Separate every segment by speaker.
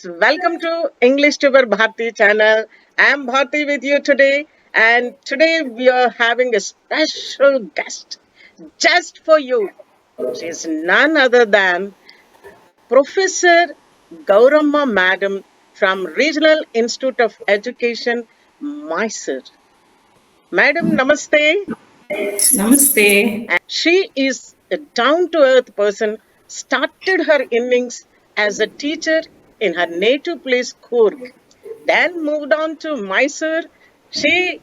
Speaker 1: welcome to English Tuber Bharti channel. I'm Bharti with you today, and today we are having a special guest just for you. She's none other than Professor Gowramma Madam from Regional Institute of Education, Mysore. Madam, namaste.
Speaker 2: Namaste.
Speaker 1: She is a down to earth person, started her innings as a teacher in her native place, Coorg, then moved on to Mysore. She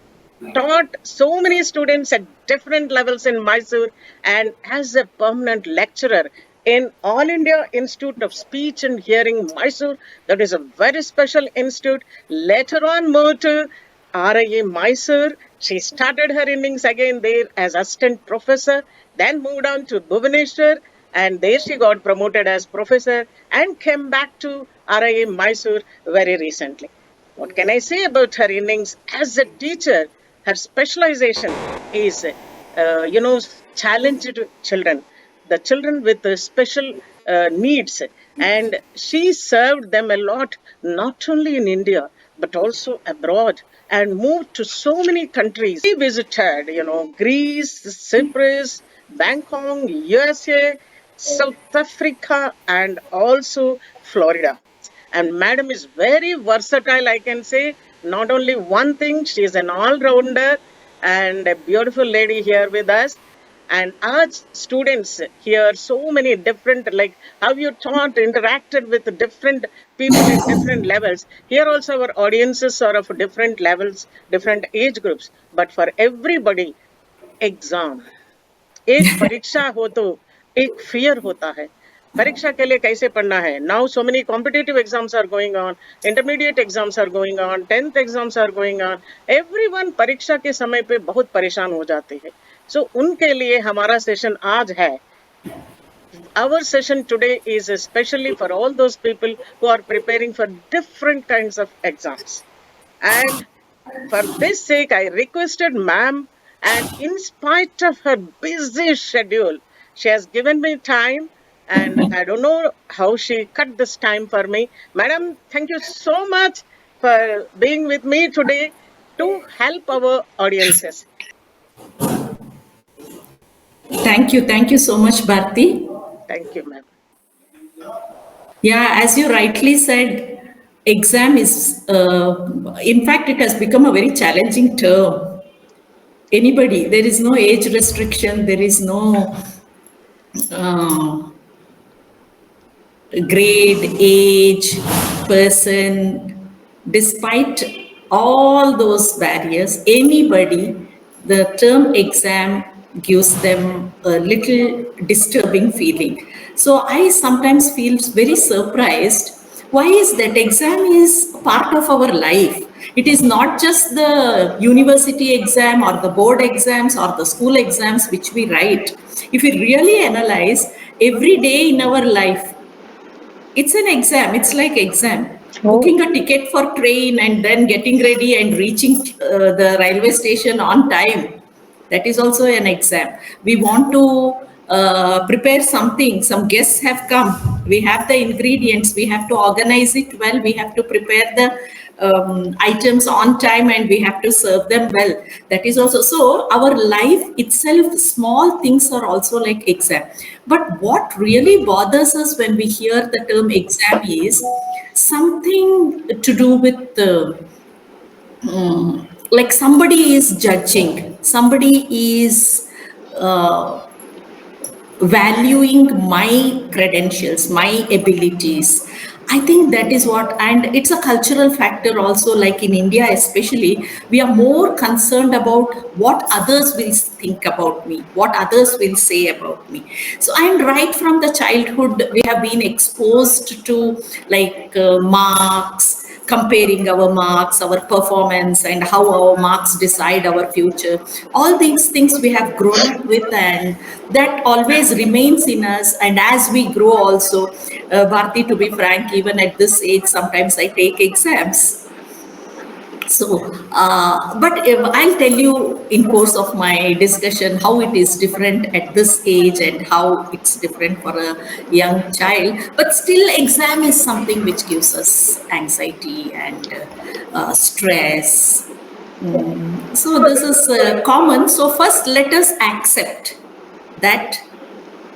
Speaker 1: taught so many students at different levels in Mysore and as a permanent lecturer in All India Institute of Speech and Hearing, Mysore. That is a very special institute. Later on, moved to RIE Mysore. She started her innings again there as assistant professor, then moved on to Bhubaneswar, and there she got promoted as professor and came back to RIE Mysore very recently. What can I say about her innings as a teacher? Her specialization is, challenged children, the children with special needs, and she served them a lot, not only in India but also abroad, and moved to so many countries. She visited, Greece, Cyprus, Bangkok, USA, South Africa, and also Florida. And Madam is very versatile, I can say. Not only one thing, she is an all rounder and a beautiful lady here with us. And our students here, so many different, like how you taught, interacted with different people at different levels. Here also, our audiences are of different levels, different age groups. But for everybody, exam एक परीक्षा हो तो एक fear होता है परीक्षा के लिए कैसे पढ़ना है now so many competitive exams are going on intermediate exams are going on 10th exams are going on everyone परीक्षा के समय पे बहुत परेशान हो जाते हैं सो उनके लिए हमारा सेशन आज है our session today is especially for all those people who are preparing for different kinds of exams and for this sake, I requested ma'am, and in spite of her busy schedule, she has given me time, and I don't know how she cut this time for me. Madam, thank you so much for being with me today to help our audiences.
Speaker 2: Thank you. Thank you so much, Bharti.
Speaker 1: Thank you, ma'am.
Speaker 2: Yeah, as you rightly said, exam is, in fact, it has become a very challenging term. Anybody, there is no age restriction, there is no uh, grade, age, person. Despite all those barriers, anybody, the term exam gives them a little disturbing feeling. So I sometimes feel very surprised. Why is that exam is part of our life? It is not just the university exam or the board exams or the school exams which we write. If we really analyze every day in our life, it's an exam. It's like exam. Booking a ticket for train and then getting ready and reaching the railway station on time. That is also an exam. We want to prepare something. Some guests have come. We have the ingredients. We have to organize it well. We have to prepare the items on time and we have to serve them well. That is also so. Our life itself, small things are also like exam. But what really bothers us when we hear the term exam is something to do with like somebody is judging, somebody is valuing my credentials, my abilities. I think that is what, and it's a cultural factor also, like in India especially, we are more concerned about what others will think about me, what others will say about me. So, and right from the childhood, we have been exposed to like marks, comparing our marks, our performance, and how our marks decide our future. All these things we have grown up with, and that always remains in us. And as we grow, also, Bharti, to be frank, even at this age, sometimes I take exams. So, but if I'll tell you in course of my discussion how it is different at this age and how it's different for a young child. But still, exam is something which gives us anxiety and stress. So this is common. So first, let us accept that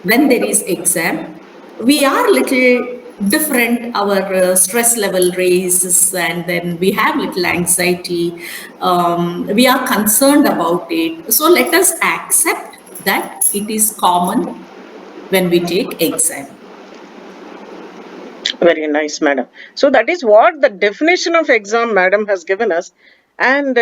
Speaker 2: when there is exam, we are little different. Our stress level raises, and then we have little anxiety. We are concerned about it. So let us accept that it is common when we take exam.
Speaker 1: Very nice, madam. So that is what the definition of exam madam has given us. And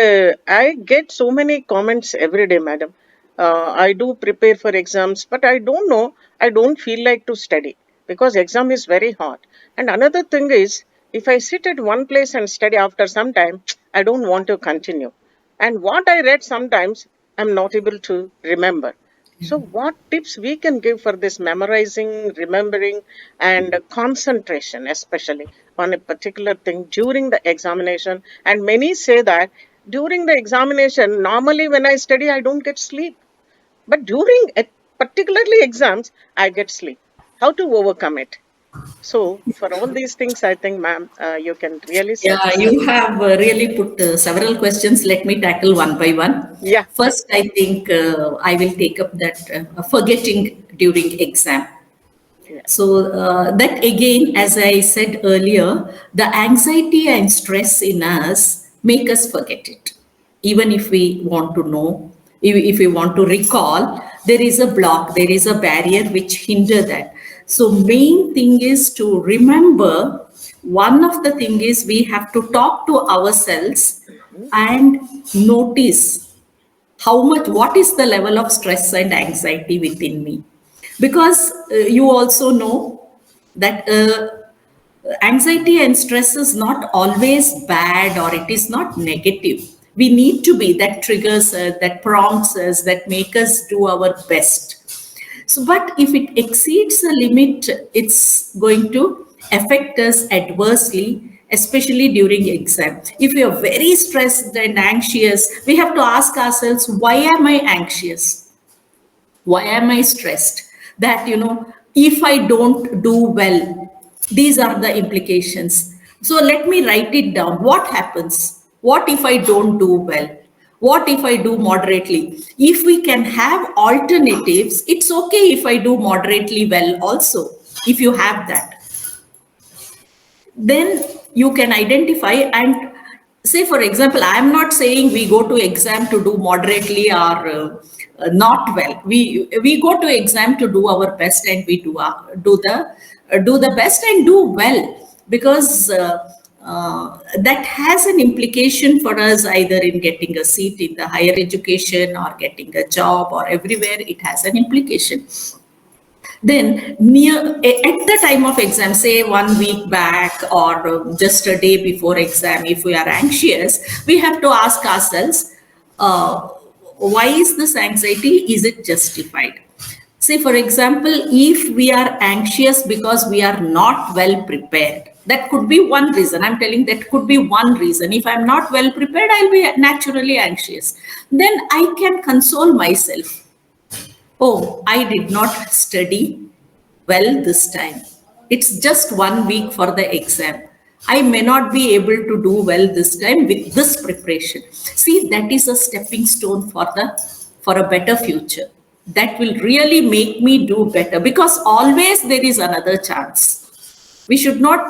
Speaker 1: I get so many comments every day, madam. I do prepare for exams, but I don't know, I don't feel like to study because exam is very hard. And another thing is, if I sit at one place and study after some time, I don't want to continue. And what I read sometimes, I'm not able to remember. So, what tips we can give for this memorizing, remembering, and concentration, especially on a particular thing during the examination? And many say that during the examination, normally when I study, I don't get sleep, but during particularly exams, I get sleep. How to overcome it? So, for all these things, I think, ma'am, you can really
Speaker 2: Yeah,
Speaker 1: suggest.
Speaker 2: you have really put several questions. Let me tackle one by one.
Speaker 1: Yeah,
Speaker 2: First, I think I will take up that forgetting during exam.
Speaker 1: yeah.
Speaker 2: So, that again, as I said earlier, the anxiety and stress in us make us forget it. Even if we want to know, if we want to recall, there is a block, there is a barrier which hinder that. So, main thing is to remember. One of the thing is we have to talk to ourselves
Speaker 1: Mhm.
Speaker 2: and notice how much, what is the level of stress and anxiety within me. Because you also know that anxiety and stress is not always bad or it is not negative. We need to be, that triggers us, that prompts us, that make us do our best. So, but if it exceeds a limit, it's going to affect us adversely, especially during exam. If we are very stressed and anxious, we have to ask ourselves, why am I anxious? Why am I stressed? That, if I don't do well, these are the implications. So let me write it down. What happens? What if I don't do well? What if I do moderately? If we can have alternatives, it's okay if I do moderately well also. If you have that, then you can identify and say, for example, I am not saying we go to exam to do moderately or not well. We go to exam to do our best, and we do the best and do well, because that has an implication for us, either in getting a seat in the higher education or getting a job, or everywhere it has an implication. Then at the time of exam, say 1 week back or just a day before exam, if we are anxious, we have to ask ourselves, uh, why is this anxiety? Is it justified? Say, for example, if we are anxious because we are not well prepared, that could be one reason. I'm telling, that could be one reason. If I'm not well prepared, I'll be naturally anxious. Then I can console myself. Oh, I did not study well this time. It's just 1 week for the exam. I may not be able to do well this time with this preparation. See, that is a stepping stone for a better future. That will really make me do better, because always there is another chance. We should not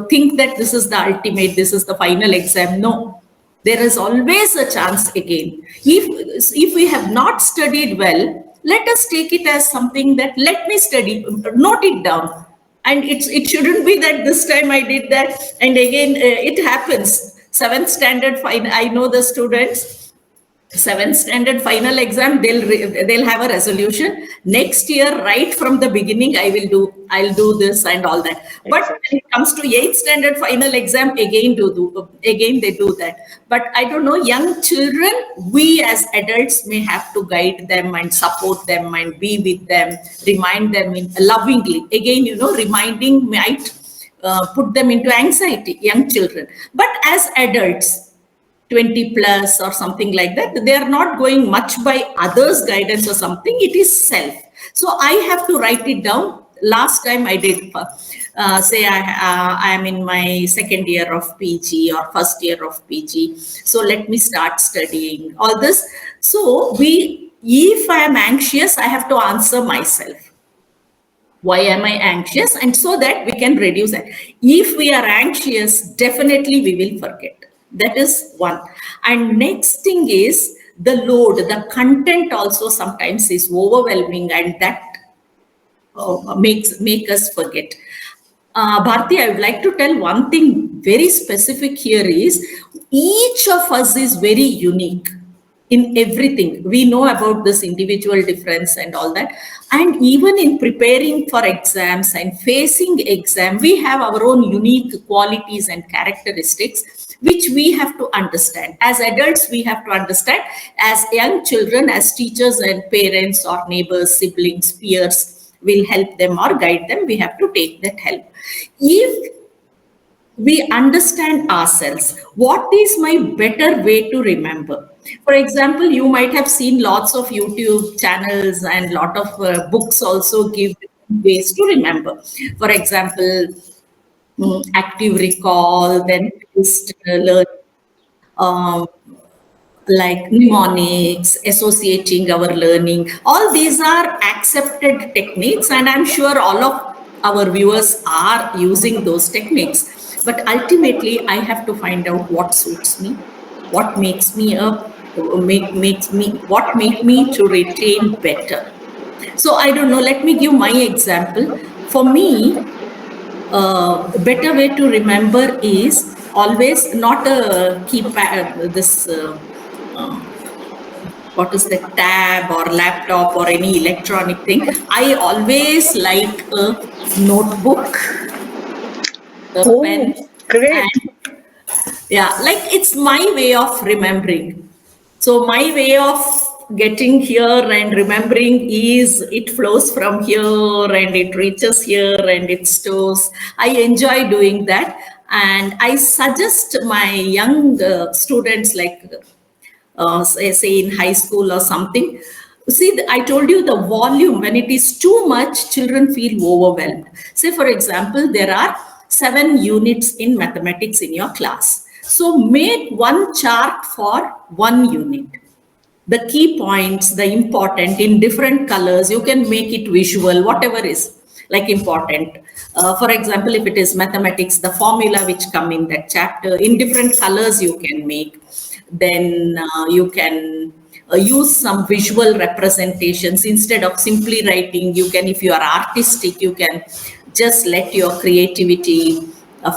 Speaker 2: think that this is the ultimate, this is the final exam. No, there is always a chance again. If we have not studied well, let us take it as something that, let me study, note it down. And it shouldn't be that this time I did that and again it happens. Seventh standard fine, I know the students, seventh standard final exam, they'll have a resolution next year, right from the beginning, I'll do this and all that. But when
Speaker 1: Exactly.
Speaker 2: it comes to eighth standard final exam, again they do that. But I don't know, young children, we as adults may have to guide them and support them and be with them, remind them in lovingly. Again, reminding might put them into anxiety, young children. But as adults, 20 plus or something like that. They are not going much by others guidance or something, it is self. So I have to write it down. Last time I did say I am in my second year of PG or first year of PG, so let me start studying all this. So we, if I am anxious, I have to answer myself, why am I anxious, and so that we can reduce it. If we are anxious, definitely we will forget. That is one. And next thing is the load, the content also sometimes is overwhelming, and that make us forget. Bharti, I would like to tell one thing very specific here is each of us is very unique in everything. We know about this individual difference and all that. And even in preparing for exams and facing exam, we have our own unique qualities and characteristics, which we have to understand. As adults, we have to understand. As young children, as teachers and parents or neighbors, siblings, peers, will help them or guide them, we have to take that help. If we understand ourselves, what is my better way to remember? For example, you might have seen lots of YouTube channels and lot of books also give ways to remember. For example, active recall, then twist learn, um, like mnemonics, associating our learning. All these are accepted techniques, and I'm sure all of our viewers are using those techniques. But ultimately, I have to find out what suits me, what makes me makes me what make me to retain better. So I don't know. Let me give my example. For me, better way to remember is always not a keypad, this uh, what is the tab or laptop or any electronic thing. I always like a notebook, a pen,
Speaker 1: Oh, great.
Speaker 2: and yeah, like it's my way of remembering. So my way of getting here and remembering is it flows from here and it reaches here and it stores. I enjoy doing that, and I suggest my young students, like say in high school or something. See, I told you the volume, when it is too much, children feel overwhelmed. Say, for example, there are 7 units in mathematics in your class. So make one chart for one unit, the key points, the important in different colors. You can make it visual, whatever is like important. For example, if it is mathematics, the formula which come in that chapter in different colors you can make. Then you can use some visual representations instead of simply writing. You can, if you are artistic, you can just let your creativity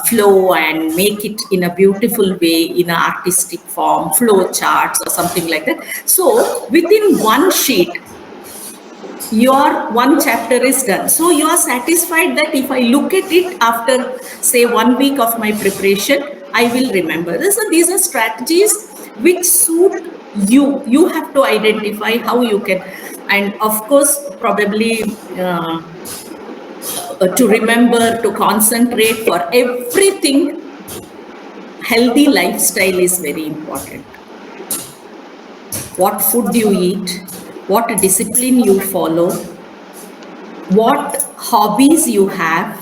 Speaker 2: flow and make it in a beautiful way in an artistic form, flow charts or something like that. So within one sheet, your one chapter is done. So you are satisfied that if I look at it after, say, 1 week of my preparation, I will remember this. So these are strategies which suit you. You have to identify how you can, and of course, probably to remember, to concentrate for everything. Healthy lifestyle is very important. What food you eat, what discipline you follow, what hobbies you have.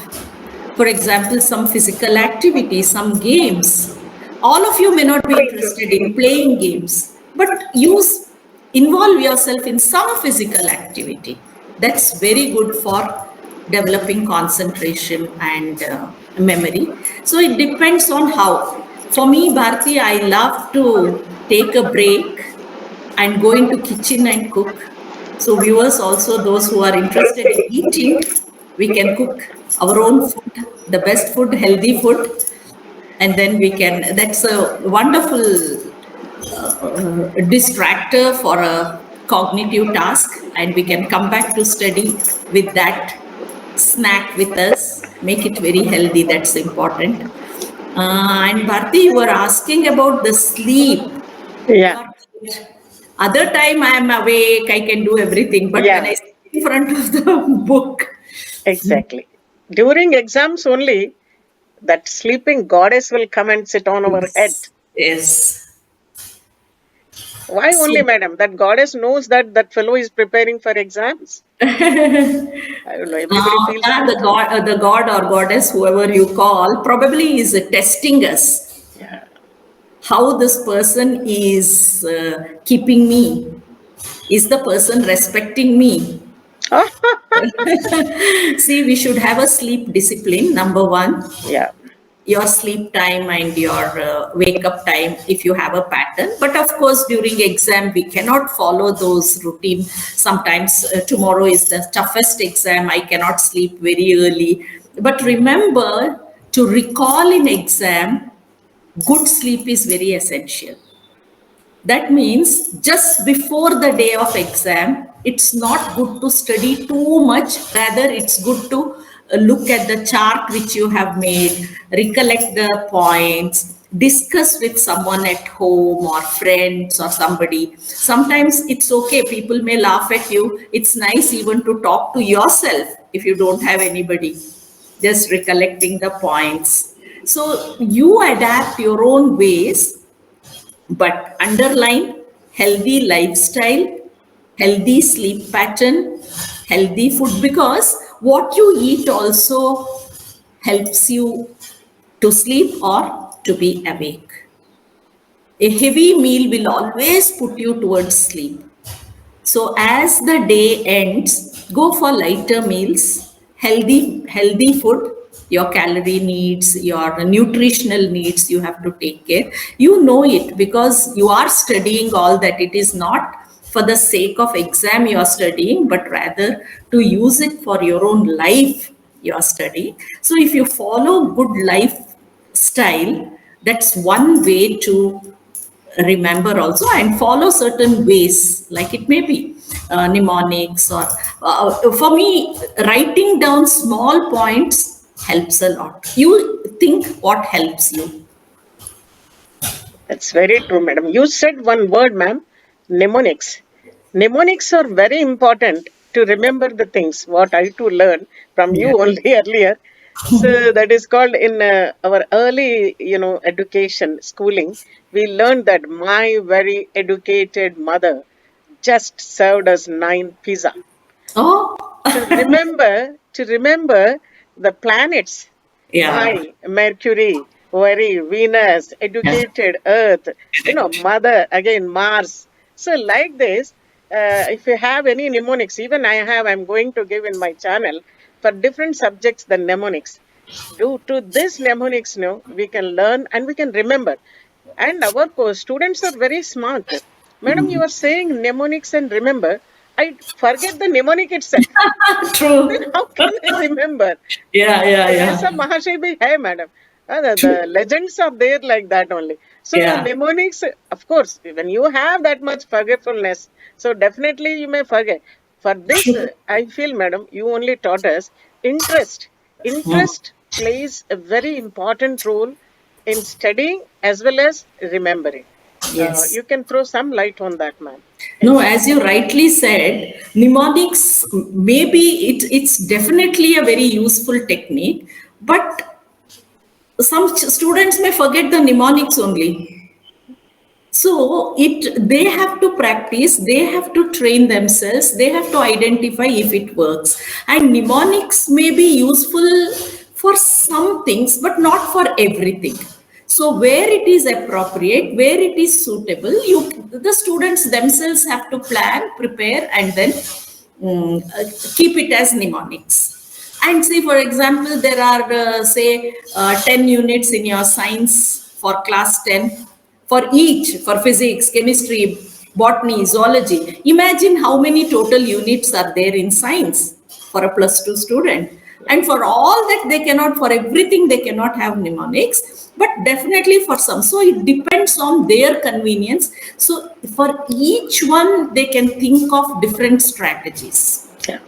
Speaker 2: For example, some physical activity, some games. All of you may not be interested in playing games, but use, involve yourself in some physical activity. That's very good for developing concentration and memory. So it depends on how. For me, Bharti, I love to take a break and go into kitchen and cook. So viewers also, those who are interested in eating, we can cook our own food, the best food, healthy food, and then we can, that's a wonderful distractor for a cognitive task, and we can come back to study with that snack with us, make it very healthy, that's important. And Bharti, you were asking about the sleep. You
Speaker 1: Yeah,
Speaker 2: are right. Other time I am awake, I can do everything. But when
Speaker 1: yeah,
Speaker 2: I sit in front of the book,
Speaker 1: exactly. During exams only, that sleeping goddess will come and sit on our head.
Speaker 2: yes, yes.
Speaker 1: Why
Speaker 2: So
Speaker 1: only, madam? That goddess knows that that fellow is preparing for exams. I don't know. Everybody feels that.
Speaker 2: the god or goddess, whoever you call, probably is testing us.
Speaker 1: Yeah.
Speaker 2: How this person is keeping me? Is the person respecting me? See, we should have a sleep discipline, number one.
Speaker 1: Yeah.
Speaker 2: Your sleep time and your wake up time, if you have a pattern. But of course, during exam, we cannot follow those routine. Sometimes tomorrow is the toughest exam. I cannot sleep very early. But remember to recall in exam, good sleep is very essential. That means just before the day of exam, it's not good to study too much. Rather, it's good to look at the chart which you have made, recollect the points, discuss with someone at home or friends or somebody. Sometimes it's okay, people may laugh at you. It's nice even to talk to yourself if you don't have anybody, just recollecting the points. So you adapt your own ways, but underline healthy lifestyle, healthy sleep pattern, healthy food, because what you eat also helps you to sleep or to be awake. A heavy meal will always put you towards sleep. So as the day ends, go for lighter meals, healthy food, your calorie needs, your nutritional needs, you have to take care. You know it because you are studying all that. It is not for the sake of exam you are studying, but rather to use it for your own life you are studying. So if you follow good lifestyle, that's one way to remember also, and follow certain ways, like it may be mnemonics or for me, writing down small points helps a lot. You think what helps you?
Speaker 1: That's very true, madam. You said one word, ma'am, mnemonics. Mnemonics are very important to remember the things, what I to learn from you
Speaker 2: Yeah.
Speaker 1: only earlier. So that is called in our early, education, schooling, we learned that my very educated mother just served us 9 pizza
Speaker 2: Oh,
Speaker 1: to remember the planets. My
Speaker 2: yeah.
Speaker 1: Mercury, very Venus,
Speaker 2: Yeah.
Speaker 1: educated Earth,
Speaker 2: Correct.
Speaker 1: Mother, again Mars. So like this, if you have any mnemonics, even I'm going to give in my channel for different subjects the mnemonics. Due to this mnemonics, we can learn and we can remember. And our students are very smart. Madam, you are saying mnemonics and remember. I forget the mnemonic itself. Then
Speaker 2: True.
Speaker 1: how can I remember?
Speaker 2: Yeah, yeah,
Speaker 1: ऐसा
Speaker 2: yeah.
Speaker 1: महाशय भी है madam. The
Speaker 2: True.
Speaker 1: legends are there like that only. So
Speaker 2: Yeah.
Speaker 1: mnemonics, of course, when you have that much forgetfulness, so definitely you may forget. For this,
Speaker 2: True.
Speaker 1: I feel, madam, you only taught us interest.
Speaker 2: Mm.
Speaker 1: Interest plays a very important role in studying as well as remembering.
Speaker 2: Yes.
Speaker 1: You can throw some light on that, ma'am.
Speaker 2: No,
Speaker 1: Anything.
Speaker 2: as you rightly said, mnemonics, maybe it's definitely a very useful technique, but some students may forget the mnemonics only. So they have to practice, they have to train themselves, they have to identify if it works. And mnemonics may be useful for some things, but not for everything. So where it is appropriate, where it is suitable, the students themselves have to plan, prepare, and then keep it as mnemonics. And see, for example, there are, say, 10 units in your science for class 10, for each, for physics, chemistry, botany, zoology. Imagine how many total units are there in science for a plus 2 student. And for all that, they cannot, for everything, they cannot have mnemonics, but definitely for some. So it depends on their convenience. So for each one, they can think of different strategies.
Speaker 1: Yeah.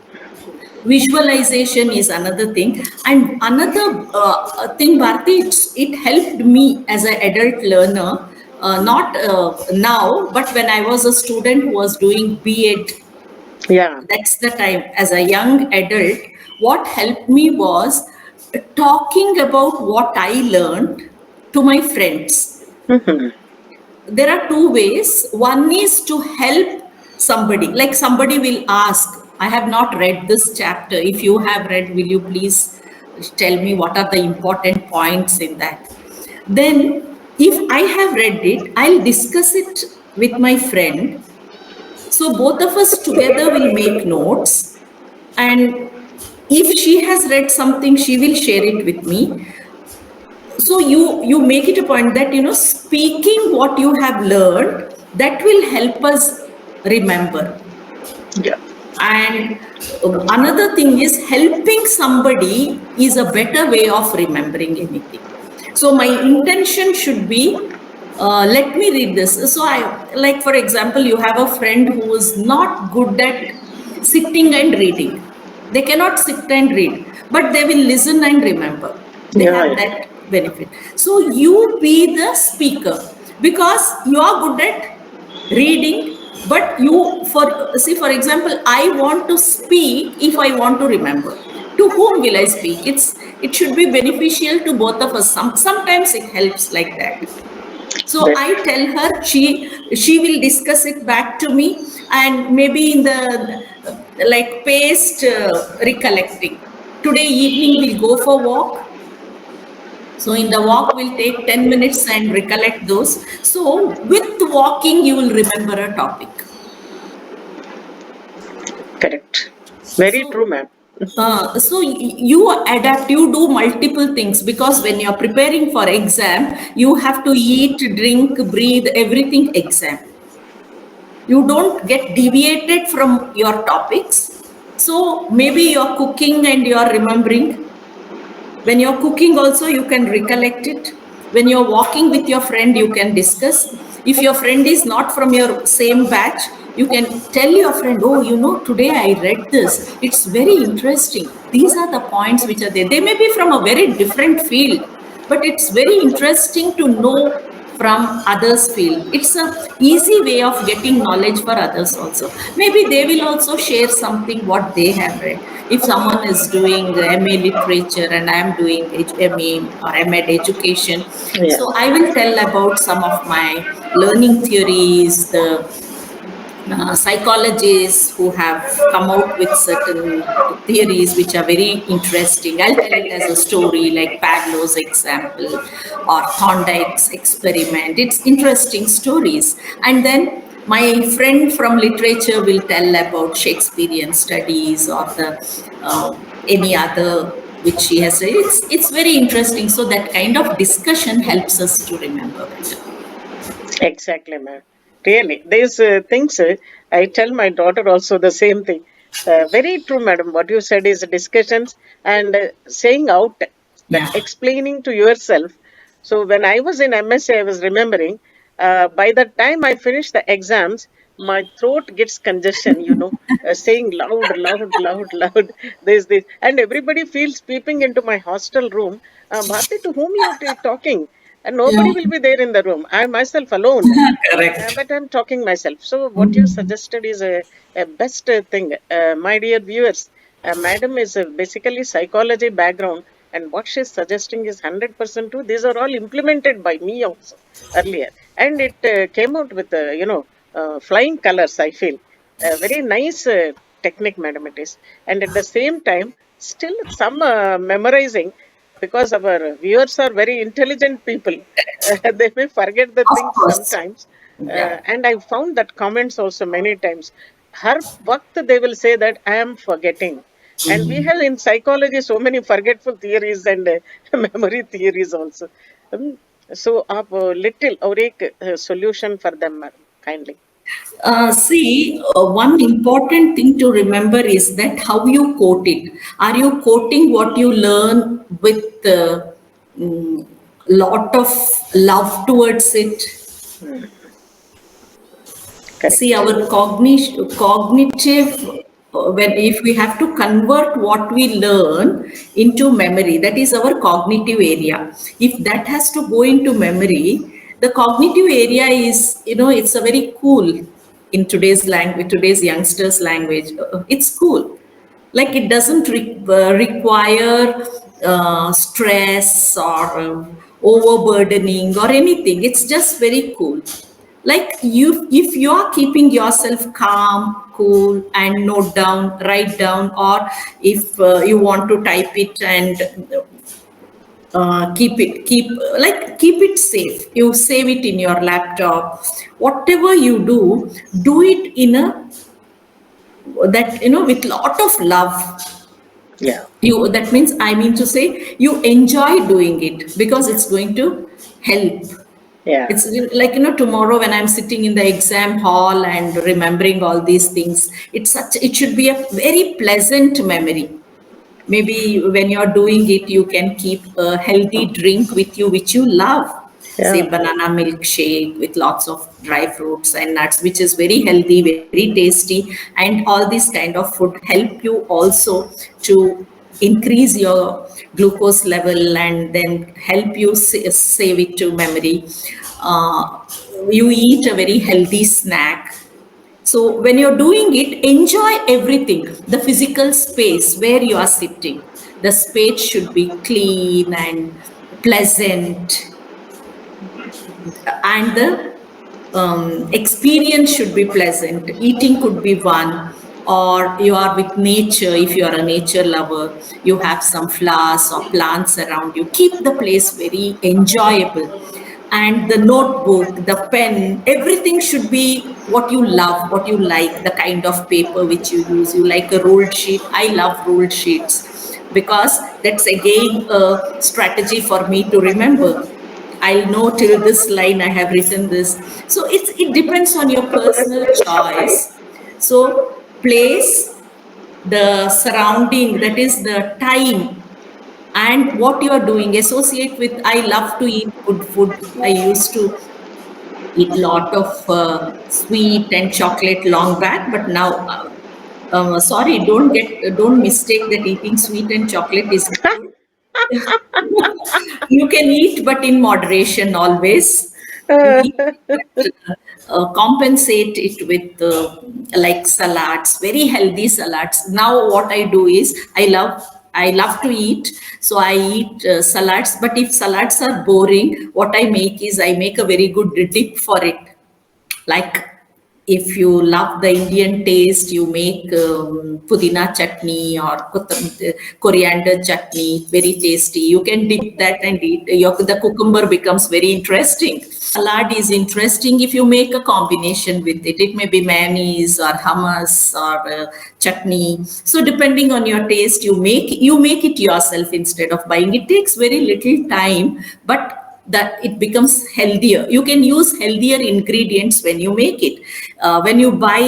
Speaker 2: Visualization is another thing. And another thing, Bharti, it helped me as an adult learner, not now, but when I was a student who was doing B.Ed,
Speaker 1: Yeah.
Speaker 2: that's the time, as a young adult, what helped me was talking about what I learned to my friends.
Speaker 1: Mhm.
Speaker 2: there are two ways. One is to help somebody, like somebody will ask, I have not read this chapter. If you have read, will you please tell me what are the important points in that? Then, if I have read it, I'll discuss it with my friend. So, both of us together will make notes. And if she has read something, she will share it with me. So you make it a point that, speaking what you have learned, that will help us remember.
Speaker 1: Yeah.
Speaker 2: And another thing is, helping somebody is a better way of remembering anything. So my intention should be, let me read this. So I, like, for example, you have a friend who is not good at sitting and reading. They cannot sit and read, but they will listen and remember. They
Speaker 1: Yeah,
Speaker 2: have
Speaker 1: yeah.
Speaker 2: that benefit. So you be the speaker, because you are good at reading, but you, for see, for example, I want to speak. If I want to remember, to whom will I speak? It should be beneficial to both of us. Sometimes it helps like that. So
Speaker 1: That,
Speaker 2: I tell her, she will discuss it back to me, and maybe in the like paced recollecting. Today evening we'll go for walk, so in the walk, we'll take 10 minutes and recollect those. So with walking, you will remember a topic.
Speaker 1: correct. Very true,
Speaker 2: So,
Speaker 1: ma'am.
Speaker 2: you adapt, you do multiple things, because when you're preparing for exam, you have to eat, drink, breathe, everything exam. You don't get deviated from your topics. So maybe you're cooking and you're remembering. When you're cooking also, you can recollect it. When you're walking with your friend, you can discuss. If your friend is not from your same batch, you can tell your friend, oh, today I read this. It's very interesting. These are the points which are there. They may be from a very different field, but it's very interesting to know from others field. It's a easy way of getting knowledge for others also. Maybe they will also share something what they have read. If someone is doing MA literature and I am doing MA or med education,
Speaker 1: Yeah.
Speaker 2: so I will tell about some of my learning theories, the psychologists who have come out with certain theories which are very interesting. I'll tell it as a story, like Pavlov's example or Thorndike's experiment. It's interesting stories. And then my friend from literature will tell about Shakespearean studies or the any other which she has read. It's very interesting. So that kind of discussion helps us to remember better.
Speaker 1: Exactly, ma'am. Really, these things, I tell my daughter also the same thing. Very true, madam. What you said is discussions and saying out, that
Speaker 2: Yeah.
Speaker 1: explaining to yourself. So when I was in MSc, I was remembering. By the time I finish the exams, my throat gets congestion. Saying loud, loud, loud, loud. There's this, and everybody feels peeping into my hostel room. Bharti, to whom you are talking? And
Speaker 2: Yeah.
Speaker 1: nobody will be there in the room. I myself alone.
Speaker 2: Correct.
Speaker 1: But I'm talking myself. So what you suggested is a best thing. My dear viewers, Madam is basically psychology background, and what she's suggesting is 100% true. These are all implemented by me also earlier, and it came out with flying colors. I feel very nice technique, Madam. It is, and at the same time, still some memorizing, because our viewers are very intelligent people. They may forget the
Speaker 2: Of
Speaker 1: things
Speaker 2: course.
Speaker 1: sometimes.
Speaker 2: Yeah.
Speaker 1: And I found that comments also many times. Har waqt they will say that I am forgetting. And we have in psychology so many forgetful theories and memory theories also. Um, so, आप little और एक solution for them, madam, kindly.
Speaker 2: See, one important thing to remember is that how you quote it. Are you quoting what you learn with mm, lot of love towards it?
Speaker 1: Hmm,
Speaker 2: See,
Speaker 1: correct.
Speaker 2: our cognitive, when if we have to convert what we learn into memory, that is our cognitive area. If that has to go into memory, the cognitive area is, it's a very cool, in today's language, today's youngsters' language. It's cool. Like, it doesn't require stress or overburdening or anything. It's just very cool. Like you, if you are keeping yourself calm, cool, and note down, write down, or if you want to type it and keep it safe, you save it in your laptop. Whatever you do it in a that with lot of love.
Speaker 1: Yeah,
Speaker 2: You, that means, I mean to say, you enjoy doing it because it's going to help.
Speaker 1: yeah,
Speaker 2: It's like, tomorrow when I'm sitting in the exam hall and remembering all these things, it should be a very pleasant memory. Maybe when you're doing it, you can keep a healthy drink with you, which you love. Say
Speaker 1: yeah,
Speaker 2: banana milkshake with lots of dry fruits and nuts, which is very healthy, very tasty. And all this kind of food help you also to increase your glucose level and then help you save it to memory. Uh, you eat a very healthy snack. So when you're doing it, enjoy everything. The physical space where you are sitting, the space should be clean and pleasant, and the experience should be pleasant. Eating could be one, or you are with nature. If you are a nature lover, you have some flowers or plants around you. Keep the place very enjoyable. And the notebook, the pen, everything should be what you love, what you like, the kind of paper which you use. You like a ruled sheet. I love ruled sheets because that's again a strategy for me to remember. I'll know till this line I have written this. So it depends on your personal choice. So place, the surrounding, that is the time, and what you are doing. Associate with, I love to eat good food. I used to eat lot of sweet and chocolate long back, but now sorry, don't mistake that eating sweet and chocolate is good. You can eat, but in moderation always.
Speaker 1: uh,
Speaker 2: We compensate it with like salads, very healthy salads. Now what I do is I love to eat, so I eat salads. But if salads are boring, what I make is I make a very good dip for it. Like if you love the Indian taste, you make pudina chutney or coriander chutney, very tasty. You can dip that and eat. The cucumber becomes very interesting. Salad is interesting if you make a combination with it. It may be mayonnaise or hummus or chutney. So depending on your taste, you make it yourself instead of buying. It takes very little time, but that it becomes healthier. You can use healthier ingredients when you make it. When you buy,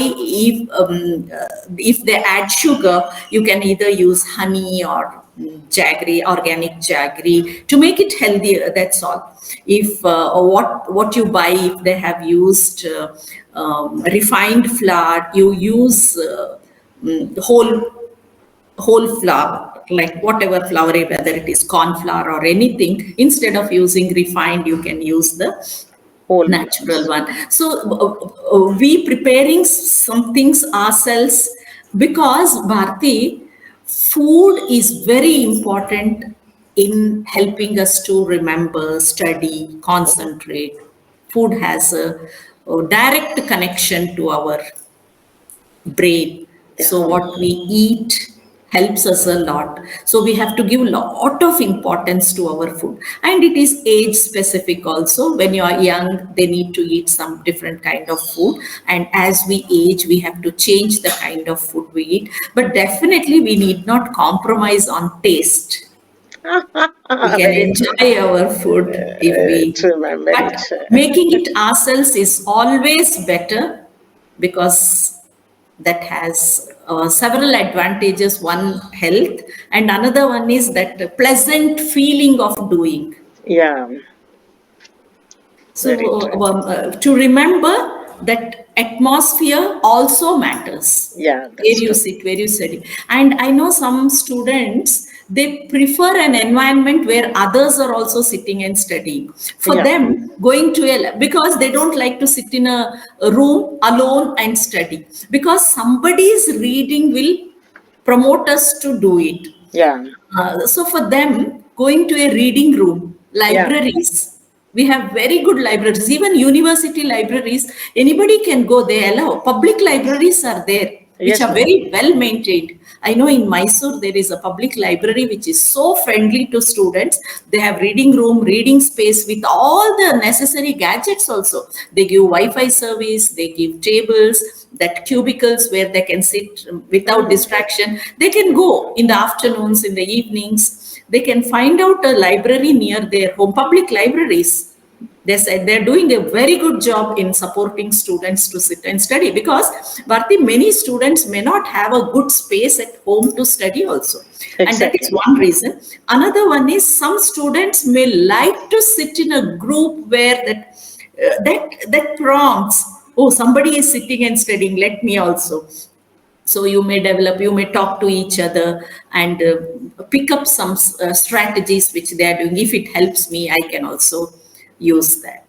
Speaker 2: if they add sugar, you can either use honey or jaggery, organic jaggery, to make it healthier. That's all. If what you buy, if they have used refined flour, you use whole flour, like whatever flour, whether it is corn flour or anything. Instead of using refined, you can use the
Speaker 1: whole
Speaker 2: natural
Speaker 1: plants.
Speaker 2: one. So we preparing some things ourselves, because Bharti, food is very important in helping us to remember, study, concentrate. Food has a direct connection to our brain. So
Speaker 1: Yeah,
Speaker 2: what we eat helps us a lot. So we have to give lot of importance to our food, and it is age specific also. When you are young, they need to eat some different kind of food, and as we age, we have to change the kind of food we eat. But definitely we need not compromise on taste. We can
Speaker 1: very true.
Speaker 2: enjoy our food if we,
Speaker 1: True, ma'am. Very
Speaker 2: but
Speaker 1: true.
Speaker 2: making it ourselves is always better, because that has several advantages. One, health, and another one is that pleasant feeling of doing.
Speaker 1: Yeah,
Speaker 2: So,
Speaker 1: very true.
Speaker 2: to remember that atmosphere also matters.
Speaker 1: Yeah,
Speaker 2: Where
Speaker 1: that's
Speaker 2: you
Speaker 1: true.
Speaker 2: sit, where you study. And I know some students, they prefer an environment where others are also sitting and studying. For
Speaker 1: Yeah,
Speaker 2: them, going to because they don't like to sit in a room alone and study. Because somebody's reading will promote us to do it.
Speaker 1: yeah,
Speaker 2: So for them, going to a reading room,
Speaker 1: yeah,
Speaker 2: libraries, We have very good libraries, even university libraries. Anybody can go. They allow. Public libraries are there, which
Speaker 1: Yes,
Speaker 2: are
Speaker 1: madam.
Speaker 2: very well maintained. I know in Mysore there is a public library which is so friendly to students. They have reading room, reading space with all the necessary gadgets also. They give Wi-Fi service, they give tables, that cubicles where they can sit without
Speaker 1: Mm.
Speaker 2: distraction. They can go in the afternoons, in the evenings. They can find out a library near their home, public libraries. They said they're doing a very good job in supporting students to sit and study, because Bharti, many students may not have a good space at home to study also. And that is
Speaker 1: Exactly.
Speaker 2: one reason. Another one is some students may like to sit in a group where that prompts, oh, somebody is sitting and studying, let me also. So you may develop, you may talk to each other and pick up some strategies which they are doing. If it helps me, I can also use that.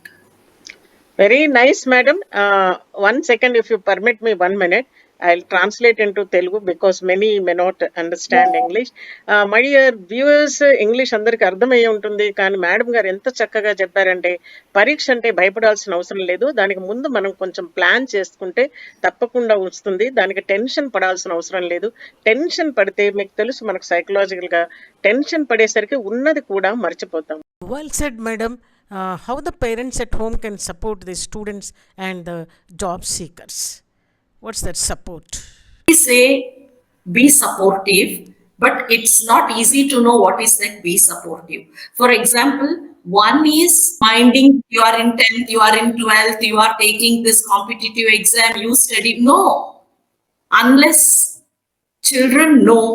Speaker 1: Very nice, madam. 1 second, if you permit me 1 minute, I'll translate into Telugu because many may not understand English. My dear viewers, English అందరికి అర్థమయ్యే ఉంటుంది, కానీ madam గారు ఎంత చక్కగా చెప్పారంటే పరీక్ష అంటే భయపడాల్సిన అవసరం లేదు. దానికి ముందు మనం కొంచెం ప్లాన్ చేసుకుంటే తప్పకుండా వస్తుంది. దానికి టెన్షన్ పడాల్సిన అవసరం లేదు. టెన్షన్ పడితే మీకు తెలుసు మనకు సైకలాజికల్గా టెన్షన్ పడేసరికి ఉన్నది కూడా మర్చిపోతాం. Well said, madam. How the parents at home can support the students and the job seekers? What's that support?
Speaker 2: We say be supportive, but it's not easy to know what is that be supportive. For example, one is minding you are in 10th, you are in 12th, you are taking this competitive exam, you study. No, unless children know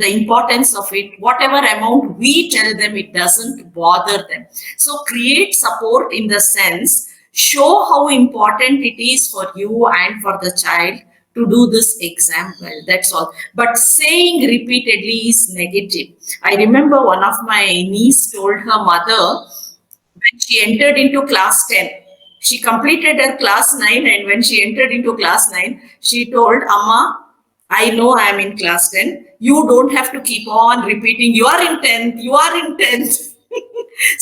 Speaker 2: the importance of it, whatever amount we tell them, it doesn't bother them. So create support in the sense, show how important it is for you and for the child to do this exam well. That's all. But saying repeatedly is negative. I remember one of my niece told her mother, when she entered into class 10, she completed her class 9, and when she entered into class 9, she told Amma, I know I am in class 10. You don't have to keep on repeating, you are in 10th, you are in 10th.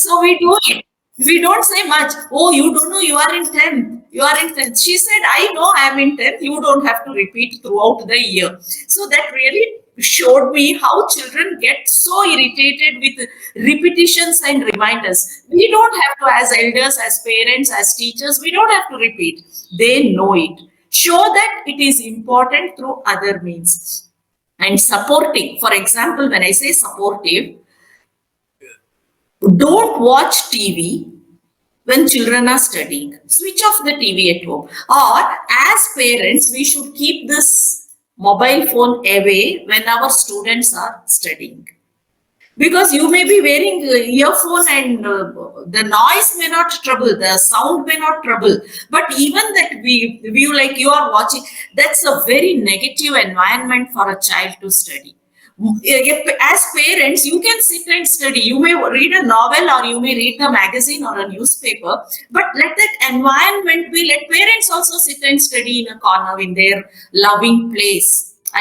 Speaker 2: So we do it. We don't say much. Oh, you don't know you are in 10th. You are in 10th. She said, I know I am in 10th. You don't have to repeat throughout the year. So that really showed me how children get so irritated with repetitions and reminders. We don't have to, as elders, as parents, as teachers, we don't have to repeat. They know it. Show that it is important through other means. And supporting, for example, when I say supportive, don't watch TV when children are studying. Switch off the TV at home. Or as parents, we should keep this mobile phone away when our students are studying. Because you may be wearing earphone and the noise may not trouble, the sound may not trouble, but even that view like you are watching, that's a very negative environment for a child to study. As parents, you can sit and study. You may read a novel or you may read the magazine or a newspaper, but let that environment be. Let parents also sit and study in a corner in their loving place.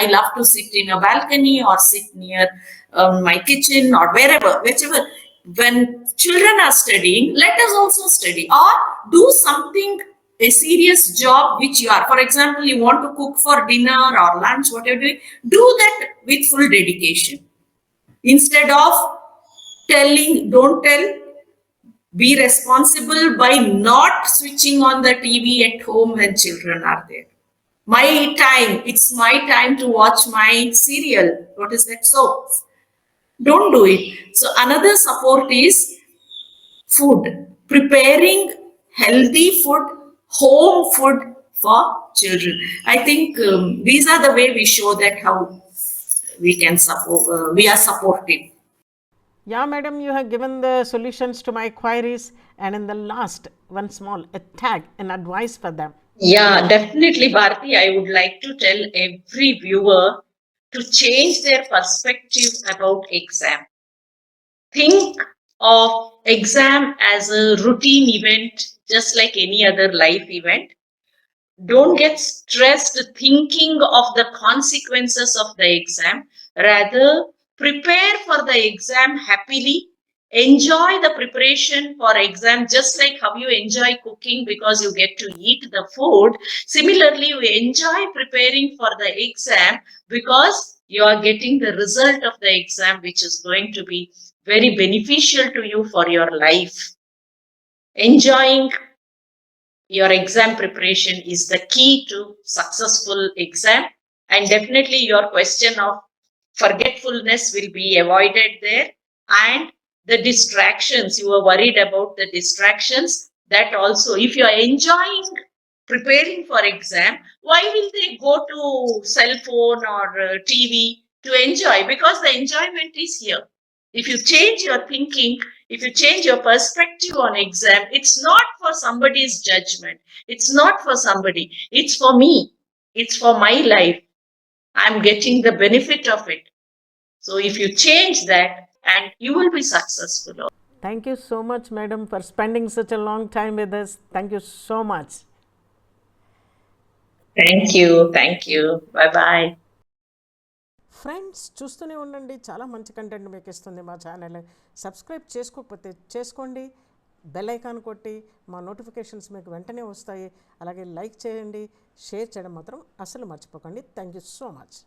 Speaker 2: I love to sit in a balcony or sit near my kitchen or wherever, whichever. When children are studying, let us also study or do something, a serious job which you are. For example, you want to cook for dinner or lunch, whatever, do that with full dedication. Instead of telling, don't tell, be responsible by not switching on the TV at home when children are there. My time, it's my time to watch my serial. What is that? So, don't do it. So, another support is food, preparing healthy food, home food for children. I think these are the way we show that how we can support, we are supportive.
Speaker 1: Yeah, madam, you have given the solutions to my queries, and in the last, one small a tag and advice for them.
Speaker 2: Yeah, definitely, Bharati. I would like to tell every viewer to change their perspective about exam. Think of exam as a routine event, just like any other life event. Don't get stressed thinking of the consequences of the exam. Rather, prepare for the exam happily
Speaker 3: Enjoy the preparation for exam, just like how you enjoy cooking because you get to eat the food. Similarly, you enjoy preparing for the exam because you are getting the result of the exam, which is going to be very beneficial to you for your life. Enjoying your exam preparation is the key to successful exam, and definitely your question of forgetfulness will be avoided there, and the distractions, you are worried about the distractions, that also, if you are enjoying preparing for exam, why will they go to cell phone or TV to enjoy? Because the enjoyment is here. If you change your thinking, if you change your perspective on exam, it's not for somebody's judgment, it's not for somebody, it's for me, it's for my life, I'm getting the benefit of it. So if you change that, and you will be successful.
Speaker 1: Thank you so much, madam, for spending such a long time with us. Thank you so much.
Speaker 3: Thank you. Thank you. Bye bye.
Speaker 1: Friends, చూస్తూనే ఉండండి, చాలా మంచి content మీకు ఇస్తుంది మా channel. Subscribe చేసుకోకపోతే చేసుకోండి, bell icon కొట్టి మా నోటిఫికేషన్స్ మీకు వెంటనే వస్తాయి. అలాగే లైక్ చేయండి, షేర్ చేయడం మాత్రం అస్సలు మర్చిపోకండి. Thank you so much.